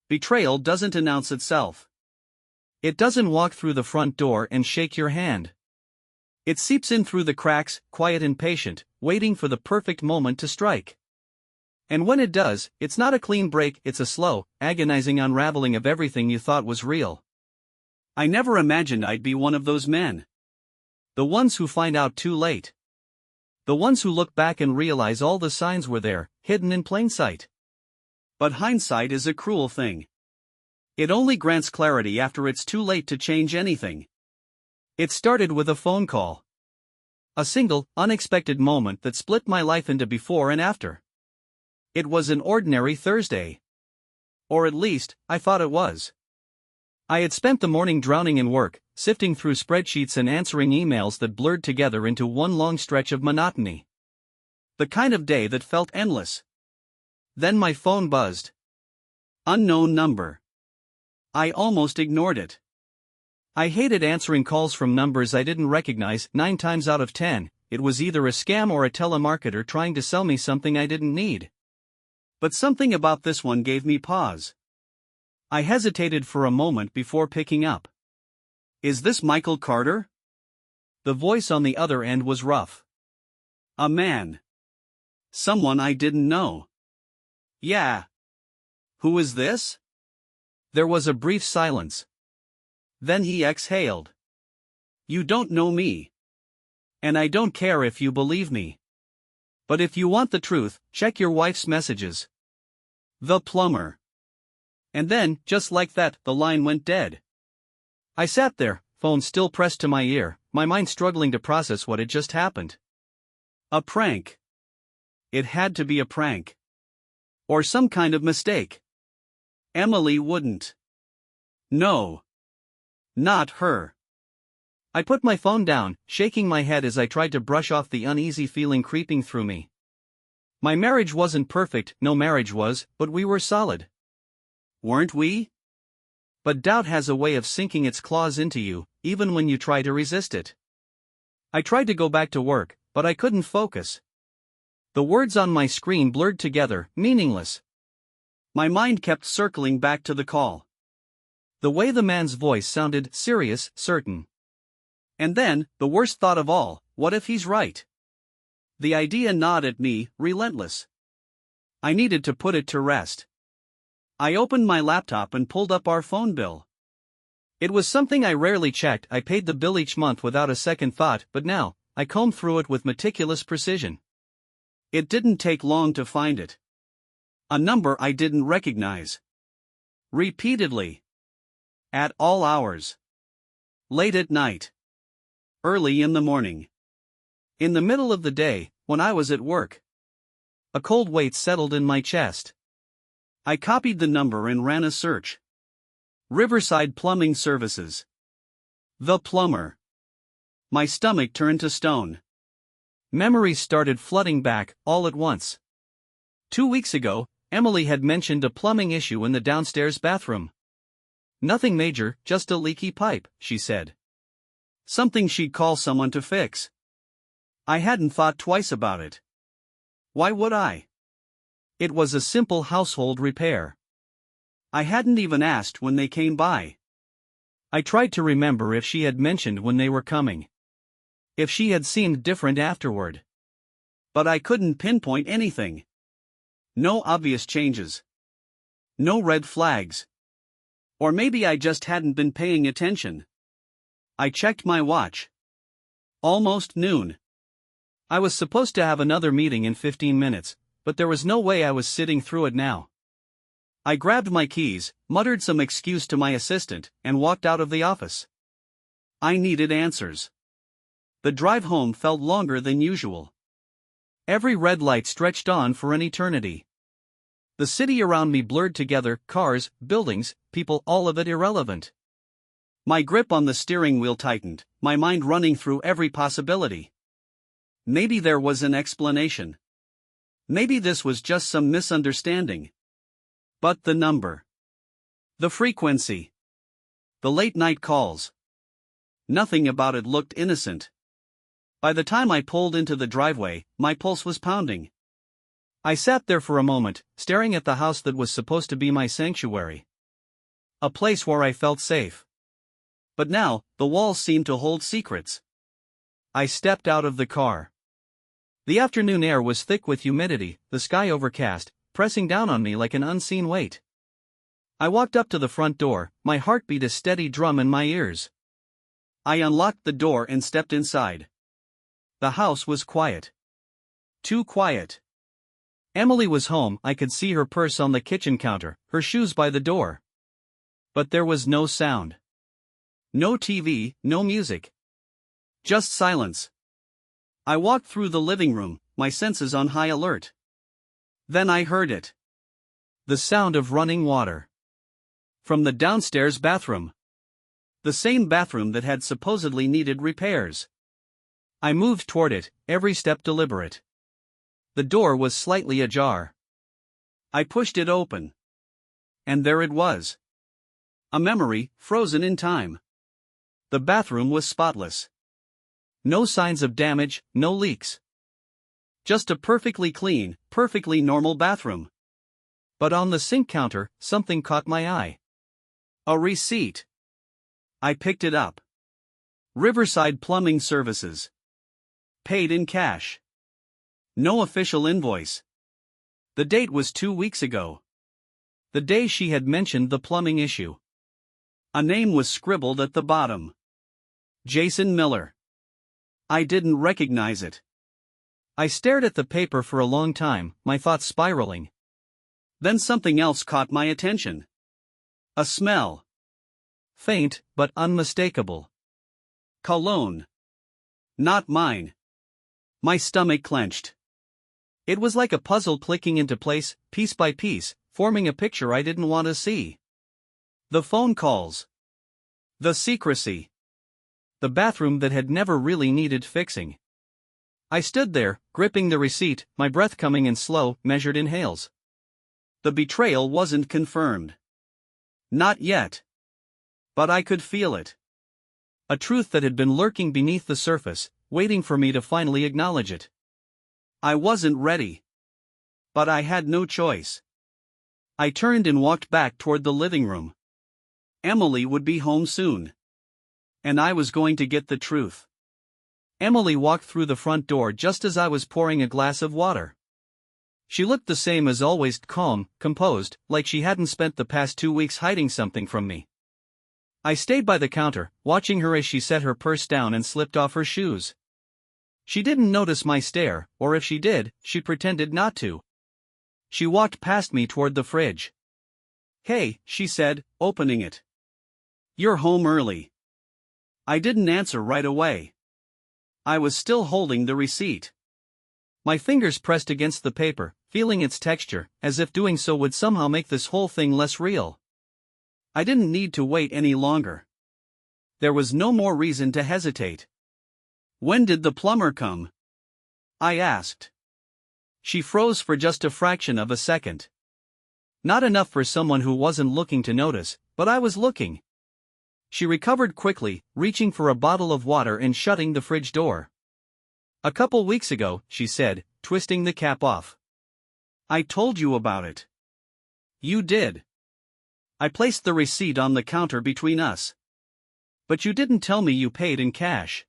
Betrayal doesn't announce itself. It doesn't walk through the front door and shake your hand. It seeps in through the cracks, quiet and patient, waiting for the perfect moment to strike. And when it does, it's not a clean break, it's a slow, agonizing unraveling of everything you thought was real. I never imagined I'd be one of those men. The ones who find out too late. The ones who look back and realize all the signs were there, hidden in plain sight. But hindsight is a cruel thing. It only grants clarity after it's too late to change anything. It started with a phone call. A single, unexpected moment that split my life into before and after. It was an ordinary Thursday. Or at least, I thought it was. I had spent the morning drowning in work, sifting through spreadsheets and answering emails that blurred together into one long stretch of monotony. The kind of day that felt endless. Then my phone buzzed. Unknown number. I almost ignored it. I hated answering calls from numbers I didn't recognize. 9 times out of 10, it was either a scam or a telemarketer trying to sell me something I didn't need. But something about this one gave me pause. I hesitated for a moment before picking up. Is this Michael Carter? The voice on the other end was rough. A man. Someone I didn't know. Yeah. Who is this? There was a brief silence. Then he exhaled. You don't know me. And I don't care if you believe me. But if you want the truth, check your wife's messages. The plumber. And then, just like that, the line went dead. I sat there, phone still pressed to my ear, my mind struggling to process what had just happened. A prank. It had to be a prank. Or some kind of mistake. Emily wouldn't. No. Not her. I put my phone down, shaking my head as I tried to brush off the uneasy feeling creeping through me. My marriage wasn't perfect, no marriage was, but we were solid. Weren't we? But doubt has a way of sinking its claws into you, even when you try to resist it. I tried to go back to work, but I couldn't focus. The words on my screen blurred together, meaningless. My mind kept circling back to the call. The way the man's voice sounded, serious, certain. And then, the worst thought of all, what if he's right? The idea gnawed at me, relentless. I needed to put it to rest. I opened my laptop and pulled up our phone bill. It was something I rarely checked. I paid the bill each month without a second thought, but now, I combed through it with meticulous precision. It didn't take long to find it. A number I didn't recognize. Repeatedly. At all hours. Late at night. Early in the morning. In the middle of the day, when I was at work. A cold weight settled in my chest. I copied the number and ran a search. Riverside Plumbing Services. The plumber. My stomach turned to stone. Memories started flooding back, all at once. 2 weeks ago, Emily had mentioned a plumbing issue in the downstairs bathroom. Nothing major, just a leaky pipe, she said. Something she'd call someone to fix. I hadn't thought twice about it. Why would I? It was a simple household repair. I hadn't even asked when they came by. I tried to remember if she had mentioned when they were coming. If she had seemed different afterward. But I couldn't pinpoint anything. No obvious changes. No red flags. Or maybe I just hadn't been paying attention. I checked my watch. Almost noon. I was supposed to have another meeting in 15 minutes, but there was no way I was sitting through it now. I grabbed my keys, muttered some excuse to my assistant, and walked out of the office. I needed answers. The drive home felt longer than usual. Every red light stretched on for an eternity. The city around me blurred together, cars, buildings, people, all of it irrelevant. My grip on the steering wheel tightened, my mind running through every possibility. Maybe there was an explanation. Maybe this was just some misunderstanding. But the number. The frequency. The late-night calls. Nothing about it looked innocent. By the time I pulled into the driveway, my pulse was pounding. I sat there for a moment, staring at the house that was supposed to be my sanctuary. A place where I felt safe. But now, the walls seemed to hold secrets. I stepped out of the car. The afternoon air was thick with humidity, the sky overcast, pressing down on me like an unseen weight. I walked up to the front door, my heartbeat a steady drum in my ears. I unlocked the door and stepped inside. The house was quiet. Too quiet. Emily was home. I could see her purse on the kitchen counter, her shoes by the door. But there was no sound. No TV, no music. Just silence. I walked through the living room, my senses on high alert. Then I heard it. The sound of running water. From the downstairs bathroom. The same bathroom that had supposedly needed repairs. I moved toward it, every step deliberate. The door was slightly ajar. I pushed it open. And there it was. A memory, frozen in time. The bathroom was spotless. No signs of damage, no leaks. Just a perfectly clean, perfectly normal bathroom. But on the sink counter, something caught my eye. A receipt. I picked it up. Riverside Plumbing Services. Paid in cash. No official invoice. The date was 2 weeks ago. The day she had mentioned the plumbing issue. A name was scribbled at the bottom. Jason Miller. I didn't recognize it. I stared at the paper for a long time, my thoughts spiraling. Then something else caught my attention. A smell. Faint, but unmistakable. Cologne. Not mine. My stomach clenched. It was like a puzzle clicking into place, piece by piece, forming a picture I didn't want to see. The phone calls. The secrecy. The bathroom that had never really needed fixing. I stood there, gripping the receipt, my breath coming in slow, measured inhales. The betrayal wasn't confirmed. Not yet. But I could feel it. A truth that had been lurking beneath the surface, waiting for me to finally acknowledge it. I wasn't ready. But I had no choice. I turned and walked back toward the living room. Emily would be home soon. And I was going to get the truth. Emily walked through the front door just as I was pouring a glass of water. She looked the same as always, calm, composed, like she hadn't spent the past 2 weeks hiding something from me. I stayed by the counter, watching her as she set her purse down and slipped off her shoes. She didn't notice my stare, or if she did, she pretended not to. She walked past me toward the fridge. "Hey," she said, opening it. "You're home early." I didn't answer right away. I was still holding the receipt. My fingers pressed against the paper, feeling its texture, as if doing so would somehow make this whole thing less real. I didn't need to wait any longer. There was no more reason to hesitate. "When did the plumber come?" I asked. She froze for just a fraction of a second. Not enough for someone who wasn't looking to notice, but I was looking. She recovered quickly, reaching for a bottle of water and shutting the fridge door. "A couple weeks ago," she said, twisting the cap off. "I told you about it." "You did." I placed the receipt on the counter between us. "But you didn't tell me you paid in cash."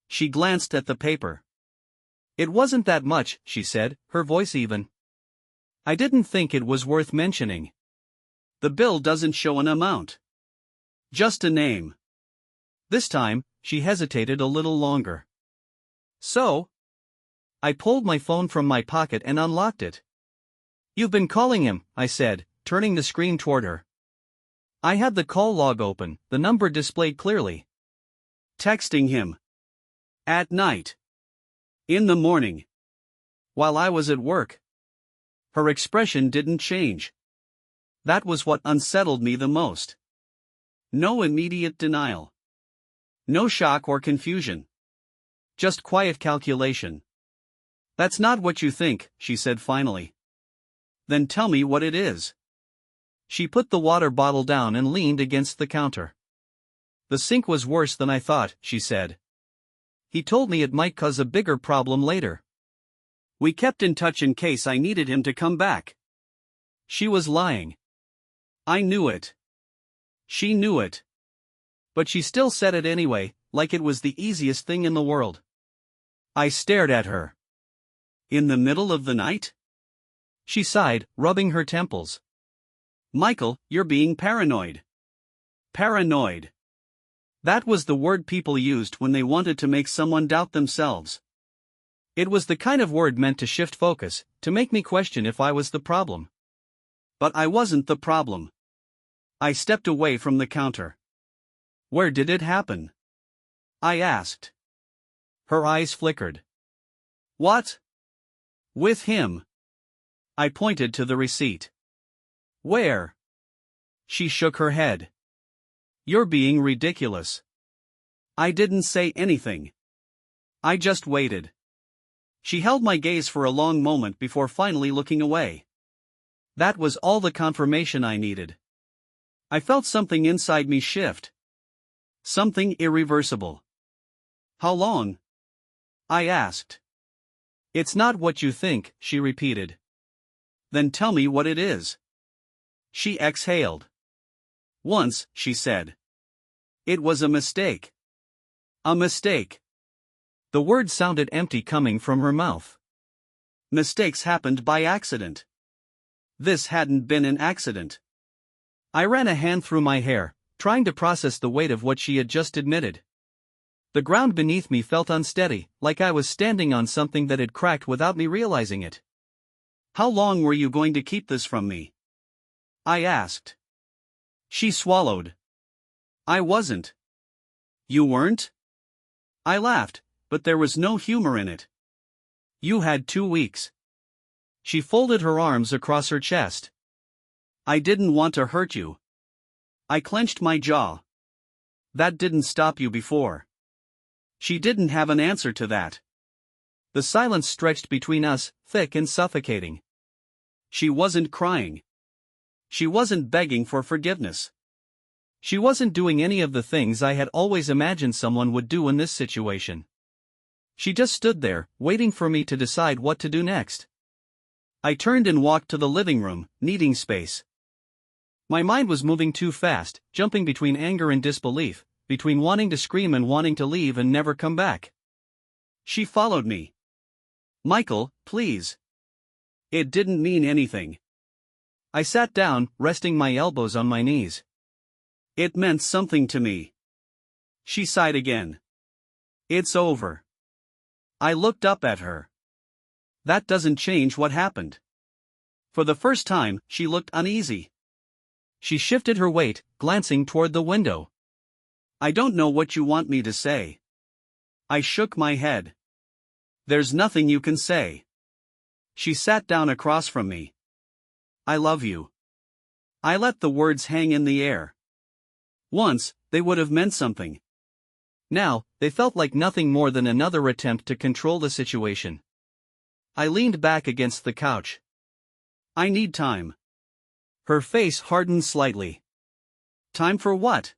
She glanced at the paper. "It wasn't that much," she said, her voice even. "I didn't think it was worth mentioning. The bill doesn't show an amount. Just a name." This time, she hesitated a little longer. "So?" I pulled my phone from my pocket and unlocked it. "You've been calling him," I said, turning the screen toward her. I had the call log open, the number displayed clearly. "Texting him. At night. In the morning. While I was at work." Her expression didn't change. That was what unsettled me the most. No immediate denial. No shock or confusion. Just quiet calculation. "That's not what you think," she said finally. "Then tell me what it is." She put the water bottle down and leaned against the counter. "The sink was worse than I thought," she said. "He told me it might cause a bigger problem later. We kept in touch in case I needed him to come back." She was lying. I knew it. She knew it. But she still said it anyway, like it was the easiest thing in the world. I stared at her. In the middle of the night? She sighed, rubbing her temples. Michael, you're being paranoid. Paranoid. That was the word people used when they wanted to make someone doubt themselves. It was the kind of word meant to shift focus, to make me question if I was the problem. But I wasn't the problem. I stepped away from the counter. Where did it happen? I asked. Her eyes flickered. What? With him. I pointed to the receipt. Where? She shook her head. You're being ridiculous. I didn't say anything. I just waited. She held my gaze for a long moment before finally looking away. That was all the confirmation I needed. I felt something inside me shift. Something irreversible. How long? I asked. It's not what you think, she repeated. Then tell me what it is. She exhaled. Once, she said. It was a mistake. A mistake. The word sounded empty coming from her mouth. Mistakes happened by accident. This hadn't been an accident. I ran a hand through my hair, trying to process the weight of what she had just admitted. The ground beneath me felt unsteady, like I was standing on something that had cracked without me realizing it. How long were you going to keep this from me? I asked. She swallowed. I wasn't. You weren't? I laughed, but there was no humor in it. You had 2 weeks. She folded her arms across her chest. I didn't want to hurt you. I clenched my jaw. That didn't stop you before. She didn't have an answer to that. The silence stretched between us, thick and suffocating. She wasn't crying. She wasn't begging for forgiveness. She wasn't doing any of the things I had always imagined someone would do in this situation. She just stood there, waiting for me to decide what to do next. I turned and walked to the living room, needing space. My mind was moving too fast, jumping between anger and disbelief, between wanting to scream and wanting to leave and never come back. She followed me. Michael, please. It didn't mean anything. I sat down, resting my elbows on my knees. It meant something to me. She sighed again. It's over. I looked up at her. That doesn't change what happened. For the first time, she looked uneasy. She shifted her weight, glancing toward the window. I don't know what you want me to say. I shook my head. There's nothing you can say. She sat down across from me. I love you. I let the words hang in the air. Once, they would have meant something. Now, they felt like nothing more than another attempt to control the situation. I leaned back against the couch. I need time. Her face hardened slightly. Time for what?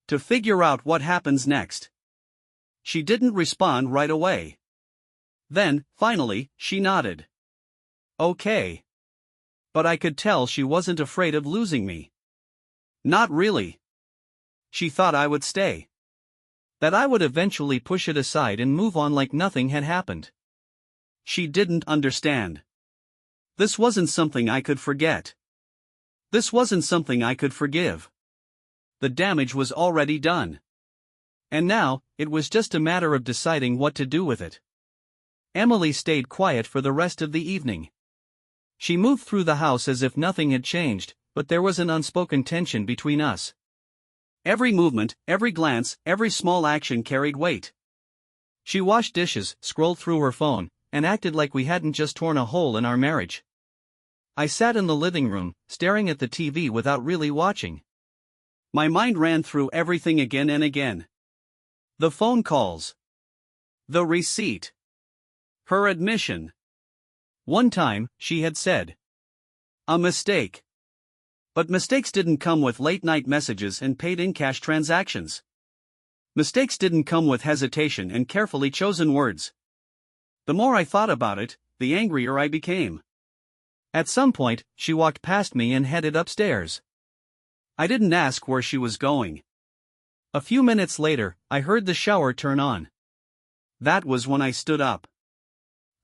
To figure out what happens next. She didn't respond right away. Then, finally, she nodded. Okay. But I could tell she wasn't afraid of losing me. Not really. She thought I would stay. That I would eventually push it aside and move on like nothing had happened. She didn't understand. This wasn't something I could forget. This wasn't something I could forgive. The damage was already done. And now, it was just a matter of deciding what to do with it. Emily stayed quiet for the rest of the evening. She moved through the house as if nothing had changed, but there was an unspoken tension between us. Every movement, every glance, every small action carried weight. She washed dishes, scrolled through her phone, and acted like we hadn't just torn a hole in our marriage. I sat in the living room, staring at the TV without really watching. My mind ran through everything again and again. The phone calls. The receipt. Her admission. One time, she had said. A mistake. But mistakes didn't come with late-night messages and paid-in-cash transactions. Mistakes didn't come with hesitation and carefully chosen words. The more I thought about it, the angrier I became. At some point, she walked past me and headed upstairs. I didn't ask where she was going. A few minutes later, I heard the shower turn on. That was when I stood up.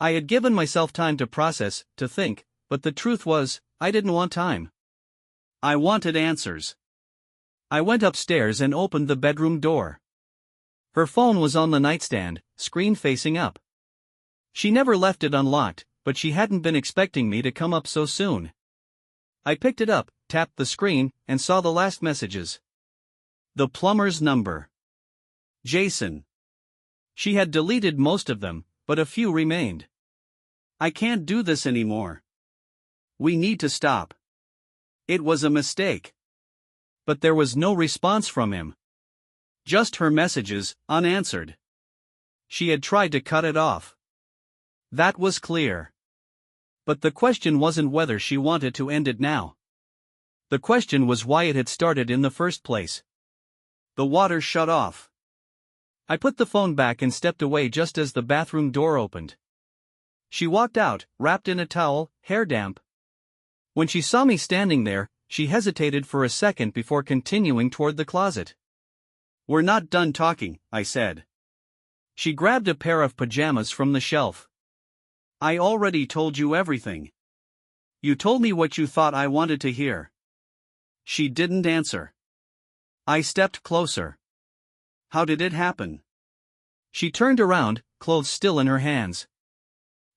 I had given myself time to process, to think, but the truth was, I didn't want time. I wanted answers. I went upstairs and opened the bedroom door. Her phone was on the nightstand, screen facing up. She never left it unlocked, but she hadn't been expecting me to come up so soon. I picked it up, tapped the screen, and saw the last messages. The plumber's number. Jason. She had deleted most of them, but a few remained. I can't do this anymore. We need to stop. It was a mistake. But there was no response from him. Just her messages, unanswered. She had tried to cut it off. That was clear. But the question wasn't whether she wanted to end it now. The question was why it had started in the first place. The water shut off. I put the phone back and stepped away just as the bathroom door opened. She walked out, wrapped in a towel, hair damp. When she saw me standing there, she hesitated for a second before continuing toward the closet. "We're not done talking," I said. She grabbed a pair of pajamas from the shelf. "I already told you everything. You told me what you thought I wanted to hear." She didn't answer. I stepped closer. "How did it happen?" She turned around, clothes still in her hands.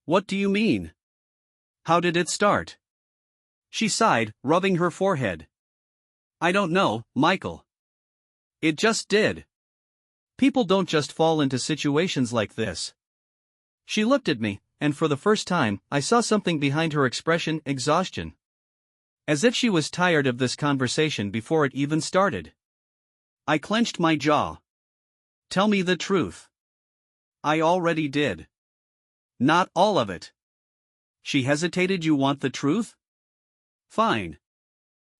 "What do you mean? How did it start?" She sighed, rubbing her forehead. "I don't know, Michael. It just did. People don't just fall into situations like this." She looked at me, and for the first time, I saw something behind her expression: exhaustion. As if she was tired of this conversation before it even started. I clenched my jaw. "Tell me the truth." "I already did." "Not all of it." She hesitated. "You want the truth? Fine.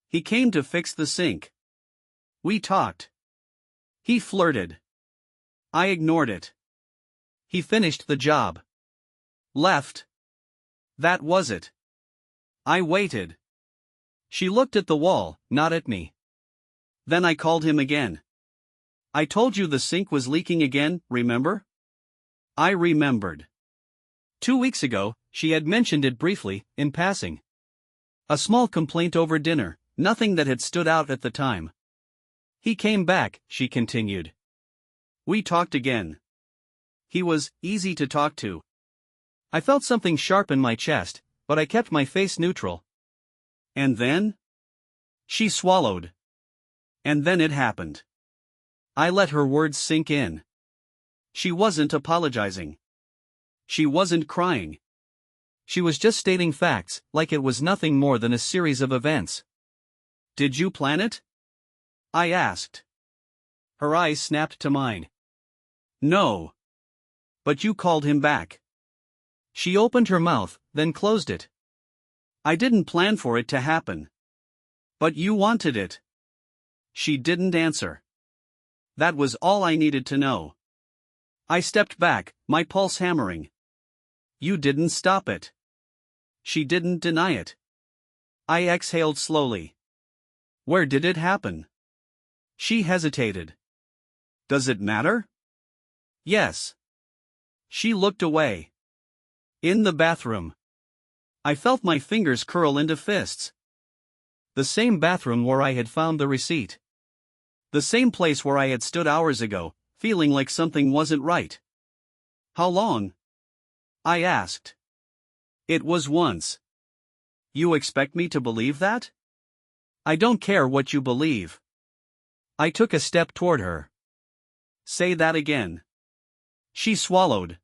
He came to fix the sink. We talked. He flirted. I ignored it. He finished the job. Left. That was it. I waited." She looked at the wall, not at me. "Then I called him again. I told you the sink was leaking again, remember?" I remembered. 2 weeks ago, she had mentioned it briefly, in passing. A small complaint over dinner, nothing that had stood out at the time. "He came back," she continued. "We talked again. He was easy to talk to." I felt something sharp in my chest, but I kept my face neutral. "And then?" She swallowed. "And then it happened." I let her words sink in. She wasn't apologizing. She wasn't crying. She was just stating facts, like it was nothing more than a series of events. "Did you plan it?" I asked. Her eyes snapped to mine. "No. But you called him back." She opened her mouth, then closed it. "I didn't plan for it to happen." "But you wanted it." She didn't answer. That was all I needed to know. I stepped back, my pulse hammering. "You didn't stop it." She didn't deny it. I exhaled slowly. "Where did it happen?" She hesitated. "Does it matter?" "Yes." She looked away. "In the bathroom." I felt my fingers curl into fists. The same bathroom where I had found the receipt. The same place where I had stood hours ago, feeling like something wasn't right. "How long?" I asked. "It was once." "You expect me to believe that?" "I don't care what you believe." I took a step toward her. "Say that again." She swallowed.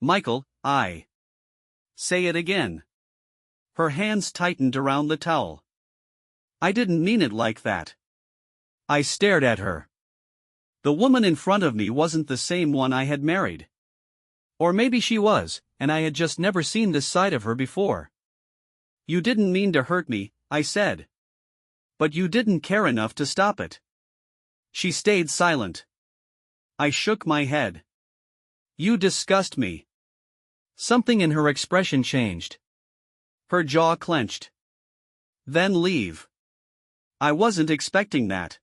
"Michael, I." "Say it again." Her hands tightened around the towel. "I didn't mean it like that." I stared at her. The woman in front of me wasn't the same one I had married. Or maybe she was, and I had just never seen this side of her before. "You didn't mean to hurt me," I said. "But you didn't care enough to stop it." She stayed silent. I shook my head. "You disgust me." Something in her expression changed. Her jaw clenched. "Then leave." I wasn't expecting that.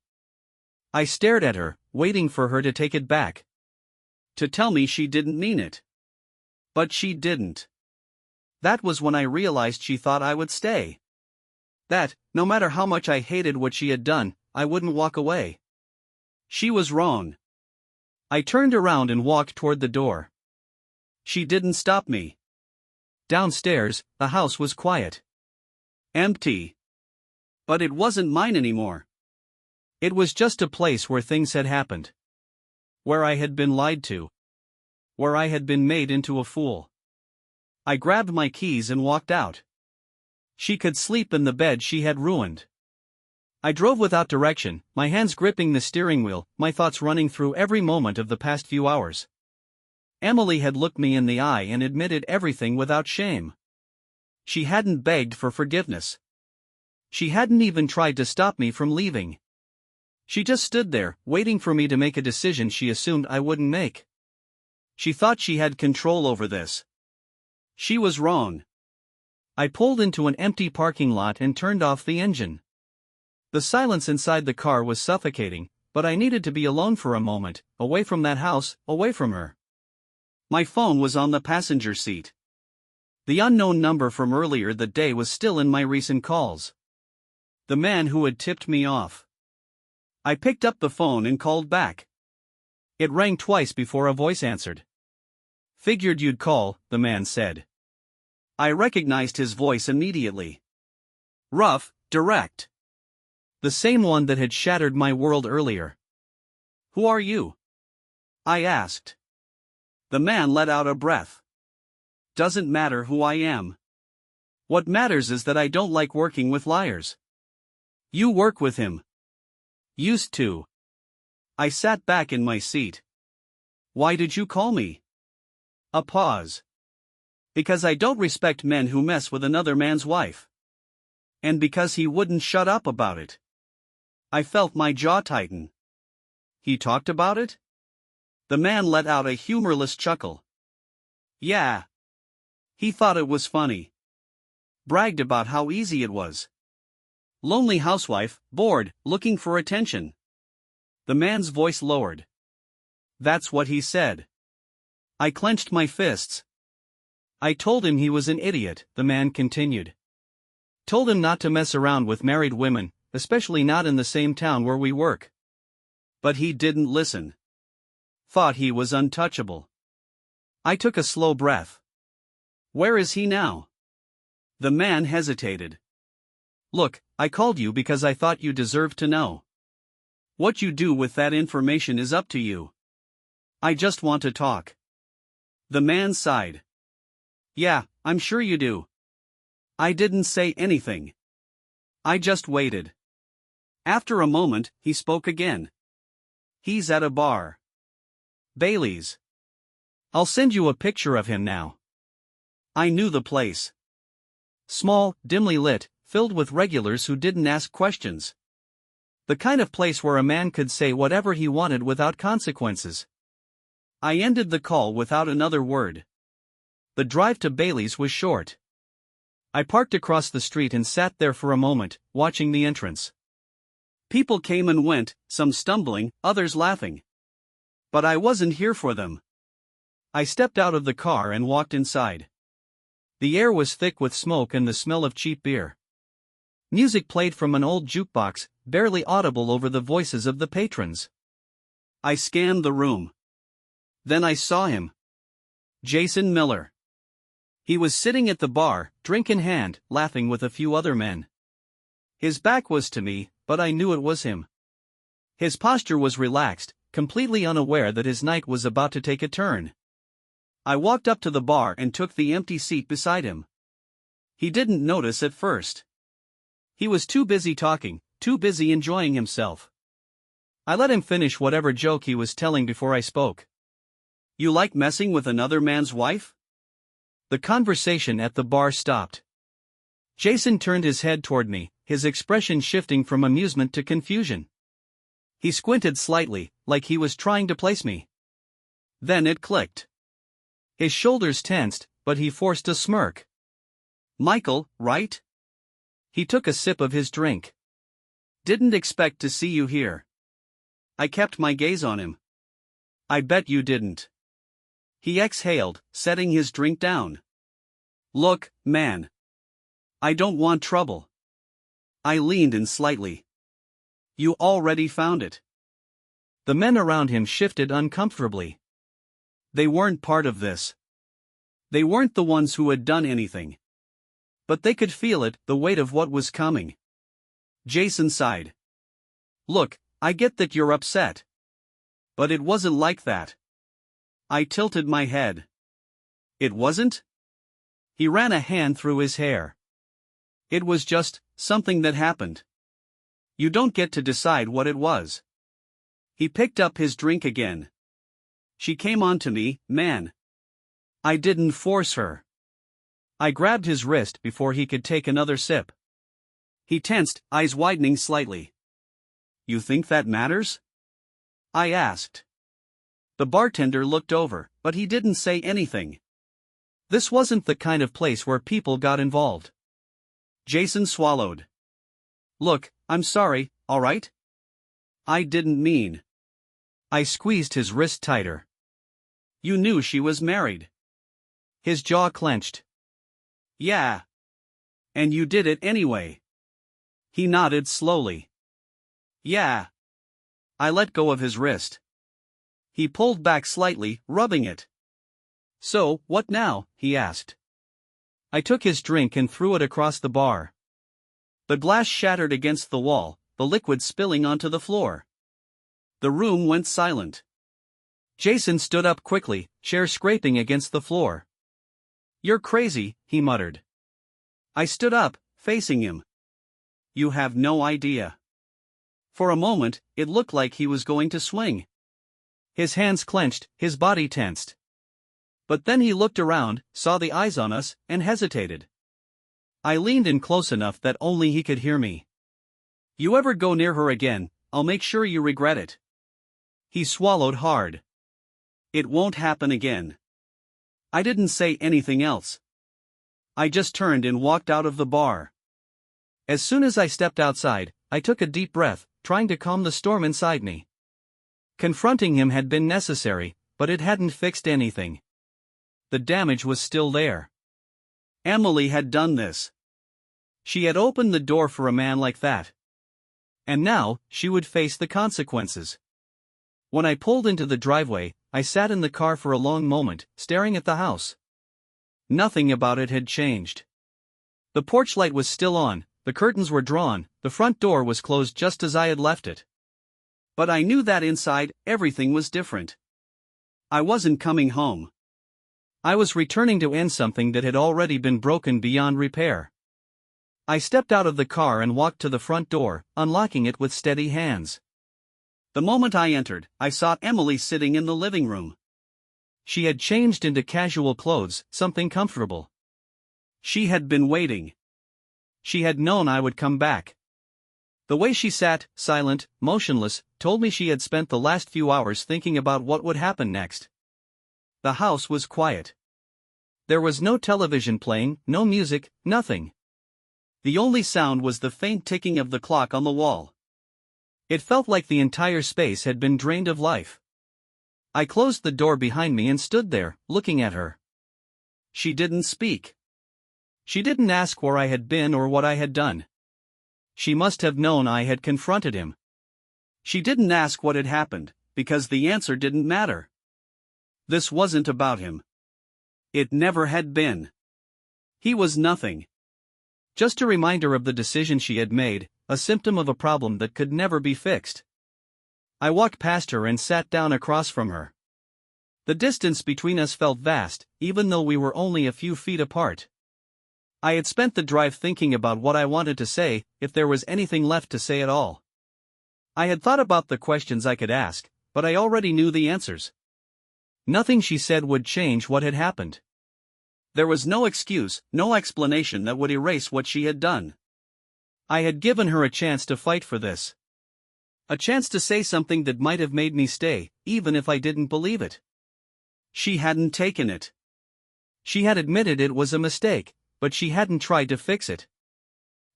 I stared at her, waiting for her to take it back. To tell me she didn't mean it. But she didn't. That was when I realized she thought I would stay. That, no matter how much I hated what she had done, I wouldn't walk away. She was wrong. I turned around and walked toward the door. She didn't stop me. Downstairs, the house was quiet. Empty. But it wasn't mine anymore. It was just a place where things had happened. Where I had been lied to. Where I had been made into a fool. I grabbed my keys and walked out. She could sleep in the bed she had ruined. I drove without direction, my hands gripping the steering wheel, my thoughts running through every moment of the past few hours. Emily had looked me in the eye and admitted everything without shame. She hadn't begged for forgiveness. She hadn't even tried to stop me from leaving. She just stood there, waiting for me to make a decision she assumed I wouldn't make. She thought she had control over this. She was wrong. I pulled into an empty parking lot and turned off the engine. The silence inside the car was suffocating, but I needed to be alone for a moment, away from that house, away from her. My phone was on the passenger seat. The unknown number from earlier that day was still in my recent calls. The man who had tipped me off. I picked up the phone and called back. It rang twice before a voice answered. "Figured you'd call," the man said. I recognized his voice immediately. Rough, direct. The same one that had shattered my world earlier. "Who are you?" I asked. The man let out a breath. "Doesn't matter who I am. What matters is that I don't like working with liars." "You work with him." "Used to." I sat back in my seat. "Why did you call me?" A pause. "Because I don't respect men who mess with another man's wife." And because he wouldn't shut up about it. I felt my jaw tighten. "He talked about it?" The man let out a humorless chuckle. "Yeah. He thought it was funny. Bragged about how easy it was. Lonely housewife, bored, looking for attention." The man's voice lowered. "That's what he said." I clenched my fists. "I told him he was an idiot," the man continued. "Told him not to mess around with married women, especially not in the same town where we work. But he didn't listen. Thought he was untouchable." I took a slow breath. "Where is he now?" The man hesitated. "Look, I called you because I thought you deserved to know. What you do with that information is up to you. I just want to talk." The man sighed. "Yeah, I'm sure you do." I didn't say anything. I just waited. After a moment, he spoke again. "He's at a bar. Bailey's. I'll send you a picture of him now." I knew the place. Small, dimly lit, filled with regulars who didn't ask questions. The kind of place where a man could say whatever he wanted without consequences. I ended the call without another word. The drive to Bailey's was short. I parked across the street and sat there for a moment, watching the entrance. People came and went, some stumbling, others laughing. But I wasn't here for them. I stepped out of the car and walked inside. The air was thick with smoke and the smell of cheap beer. Music played from an old jukebox, barely audible over the voices of the patrons. I scanned the room. Then I saw him. Jason Miller. He was sitting at the bar, drink in hand, laughing with a few other men. His back was to me, but I knew it was him. His posture was relaxed, completely unaware that his night was about to take a turn. I walked up to the bar and took the empty seat beside him. He didn't notice at first. He was too busy talking, too busy enjoying himself. I let him finish whatever joke he was telling before I spoke. "You like messing with another man's wife?" The conversation at the bar stopped. Jason turned his head toward me, his expression shifting from amusement to confusion. He squinted slightly, like he was trying to place me. Then it clicked. His shoulders tensed, but he forced a smirk. "Michael, right?" He took a sip of his drink. Didn't expect to see you here. I kept my gaze on him. I bet you didn't. He exhaled, setting his drink down. Look, man. I don't want trouble. I leaned in slightly. You already found it. The men around him shifted uncomfortably. They weren't part of this. They weren't the ones who had done anything. But they could feel it, the weight of what was coming. Jason sighed. Look, I get that you're upset. But it wasn't like that. I tilted my head. It wasn't? He ran a hand through his hair. It was just something that happened. You don't get to decide what it was. He picked up his drink again. She came on to me, man. I didn't force her. I grabbed his wrist before he could take another sip. He tensed, eyes widening slightly. You think that matters? I asked. The bartender looked over, but he didn't say anything. This wasn't the kind of place where people got involved. Jason swallowed. Look, I'm sorry, alright? I didn't mean. I squeezed his wrist tighter. You knew she was married. His jaw clenched. Yeah. And you did it anyway. He nodded slowly. Yeah. I let go of his wrist. He pulled back slightly, rubbing it. So, what now? He asked. I took his drink and threw it across the bar. The glass shattered against the wall, the liquid spilling onto the floor. The room went silent. Jason stood up quickly, chair scraping against the floor. You're crazy, he muttered. I stood up, facing him. You have no idea. For a moment, it looked like he was going to swing. His hands clenched, his body tensed. But then he looked around, saw the eyes on us, and hesitated. I leaned in close enough that only he could hear me. You ever go near her again, I'll make sure you regret it. He swallowed hard. It won't happen again. I didn't say anything else. I just turned and walked out of the bar. As soon as I stepped outside, I took a deep breath, trying to calm the storm inside me. Confronting him had been necessary, but it hadn't fixed anything. The damage was still there. Emily had done this. She had opened the door for a man like that. And now, she would face the consequences. When I pulled into the driveway, I sat in the car for a long moment, staring at the house. Nothing about it had changed. The porch light was still on, the curtains were drawn, the front door was closed just as I had left it. But I knew that inside, everything was different. I wasn't coming home. I was returning to end something that had already been broken beyond repair. I stepped out of the car and walked to the front door, unlocking it with steady hands. The moment I entered, I saw Emily sitting in the living room. She had changed into casual clothes, something comfortable. She had been waiting. She had known I would come back. The way she sat, silent, motionless, told me she had spent the last few hours thinking about what would happen next. The house was quiet. There was no television playing, no music, nothing. The only sound was the faint ticking of the clock on the wall. It felt like the entire space had been drained of life. I closed the door behind me and stood there, looking at her. She didn't speak. She didn't ask where I had been or what I had done. She must have known I had confronted him. She didn't ask what had happened, because the answer didn't matter. This wasn't about him. It never had been. He was nothing. Just a reminder of the decision she had made, a symptom of a problem that could never be fixed. I walked past her and sat down across from her. The distance between us felt vast, even though we were only a few feet apart. I had spent the drive thinking about what I wanted to say, if there was anything left to say at all. I had thought about the questions I could ask, but I already knew the answers. Nothing she said would change what had happened. There was no excuse, no explanation that would erase what she had done. I had given her a chance to fight for this. A chance to say something that might have made me stay, even if I didn't believe it. She hadn't taken it. She had admitted it was a mistake, but she hadn't tried to fix it.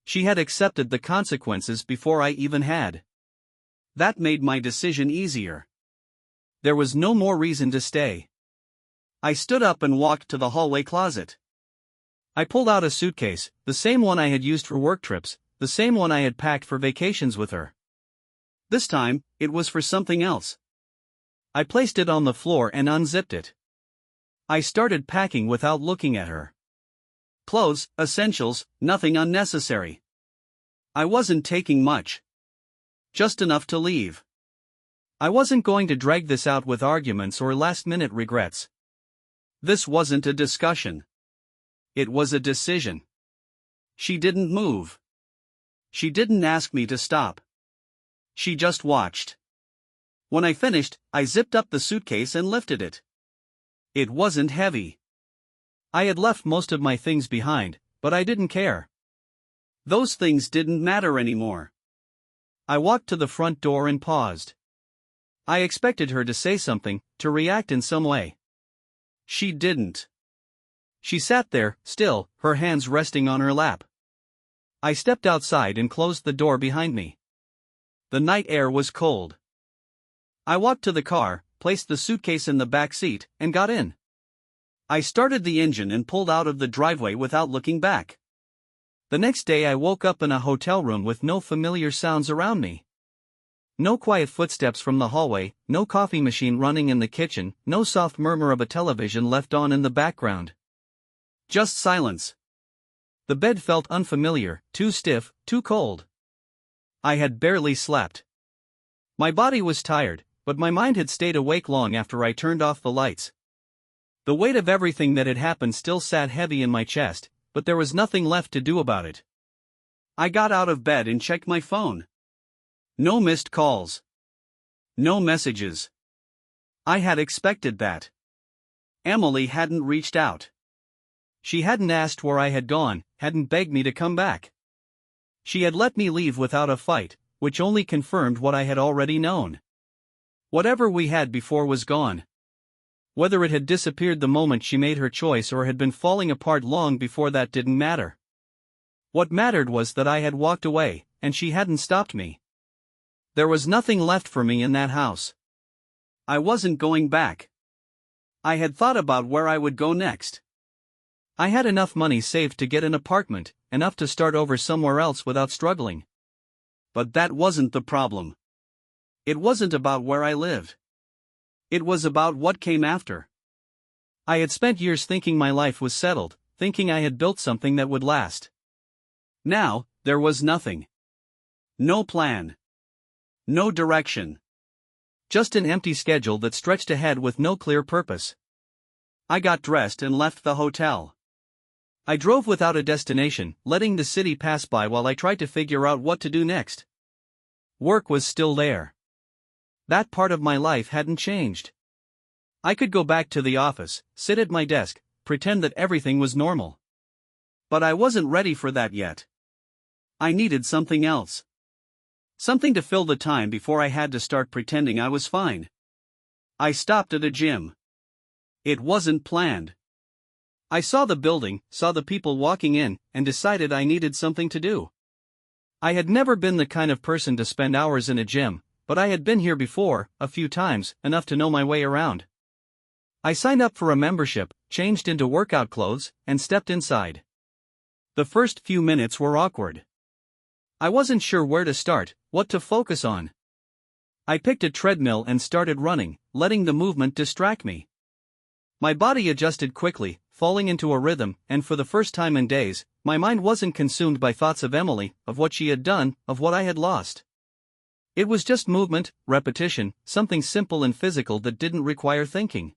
She had accepted the consequences before I even had. That made my decision easier. There was no more reason to stay. I stood up and walked to the hallway closet. I pulled out a suitcase, the same one I had used for work trips, the same one I had packed for vacations with her. This time, it was for something else. I placed it on the floor and unzipped it. I started packing without looking at her. Clothes, essentials, nothing unnecessary. I wasn't taking much. Just enough to leave. I wasn't going to drag this out with arguments or last-minute regrets. This wasn't a discussion. It was a decision. She didn't move. She didn't ask me to stop. She just watched. When I finished, I zipped up the suitcase and lifted it. It wasn't heavy. I had left most of my things behind, but I didn't care. Those things didn't matter anymore. I walked to the front door and paused. I expected her to say something, to react in some way. She didn't. She sat there, still, her hands resting on her lap. I stepped outside and closed the door behind me. The night air was cold. I walked to the car, placed the suitcase in the back seat, and got in. I started the engine and pulled out of the driveway without looking back. The next day I woke up in a hotel room with no familiar sounds around me. No quiet footsteps from the hallway, no coffee machine running in the kitchen, no soft murmur of a television left on in the background. Just silence. The bed felt unfamiliar, too stiff, too cold. I had barely slept. My body was tired, but my mind had stayed awake long after I turned off the lights. The weight of everything that had happened still sat heavy in my chest, but there was nothing left to do about it. I got out of bed and checked my phone. No missed calls. No messages. I had expected that. Emily hadn't reached out. She hadn't asked where I had gone, hadn't begged me to come back. She had let me leave without a fight, which only confirmed what I had already known. Whatever we had before was gone. Whether it had disappeared the moment she made her choice or had been falling apart long before that didn't matter. What mattered was that I had walked away, and she hadn't stopped me. There was nothing left for me in that house. I wasn't going back. I had thought about where I would go next. I had enough money saved to get an apartment, enough to start over somewhere else without struggling. But that wasn't the problem. It wasn't about where I lived. It was about what came after. I had spent years thinking my life was settled, thinking I had built something that would last. Now, there was nothing. No plan. No direction. Just an empty schedule that stretched ahead with no clear purpose. I got dressed and left the hotel. I drove without a destination, letting the city pass by while I tried to figure out what to do next. Work was still there. That part of my life hadn't changed. I could go back to the office, sit at my desk, pretend that everything was normal. But I wasn't ready for that yet. I needed something else. Something to fill the time before I had to start pretending I was fine. I stopped at a gym. It wasn't planned. I saw the building, saw the people walking in, and decided I needed something to do. I had never been the kind of person to spend hours in a gym, but I had been here before, a few times, enough to know my way around. I signed up for a membership, changed into workout clothes, and stepped inside. The first few minutes were awkward. I wasn't sure where to start, what to focus on. I picked a treadmill and started running, letting the movement distract me. My body adjusted quickly, falling into a rhythm, and for the first time in days, my mind wasn't consumed by thoughts of Emily, of what she had done, of what I had lost. It was just movement, repetition, something simple and physical that didn't require thinking.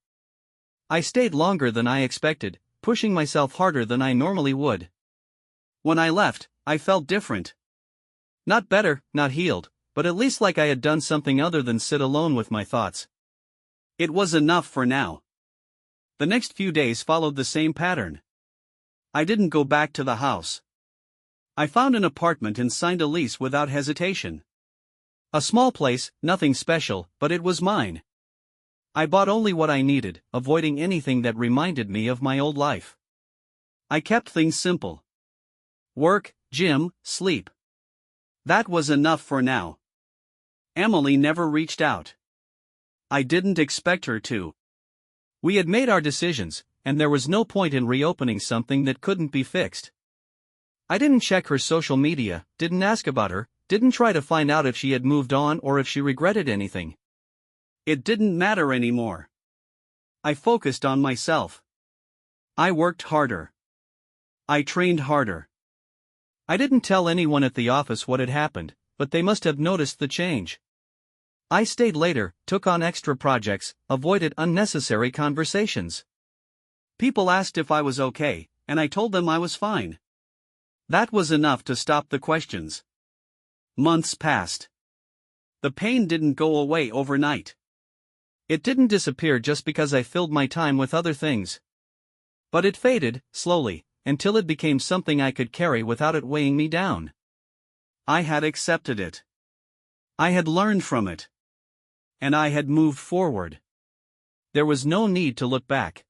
I stayed longer than I expected, pushing myself harder than I normally would. When I left, I felt different. Not better, not healed, but at least like I had done something other than sit alone with my thoughts. It was enough for now. The next few days followed the same pattern. I didn't go back to the house. I found an apartment and signed a lease without hesitation. A small place, nothing special, but it was mine. I bought only what I needed, avoiding anything that reminded me of my old life. I kept things simple. Work, gym, sleep. That was enough for now. Emily never reached out. I didn't expect her to. We had made our decisions, and there was no point in reopening something that couldn't be fixed. I didn't check her social media, didn't ask about her, didn't try to find out if she had moved on or if she regretted anything. It didn't matter anymore. I focused on myself. I worked harder. I trained harder. I didn't tell anyone at the office what had happened, but they must have noticed the change. I stayed later, took on extra projects, avoided unnecessary conversations. People asked if I was okay, and I told them I was fine. That was enough to stop the questions. Months passed. The pain didn't go away overnight. It didn't disappear just because I filled my time with other things. But it faded, slowly, until it became something I could carry without it weighing me down. I had accepted it. I had learned from it. And I had moved forward. There was no need to look back.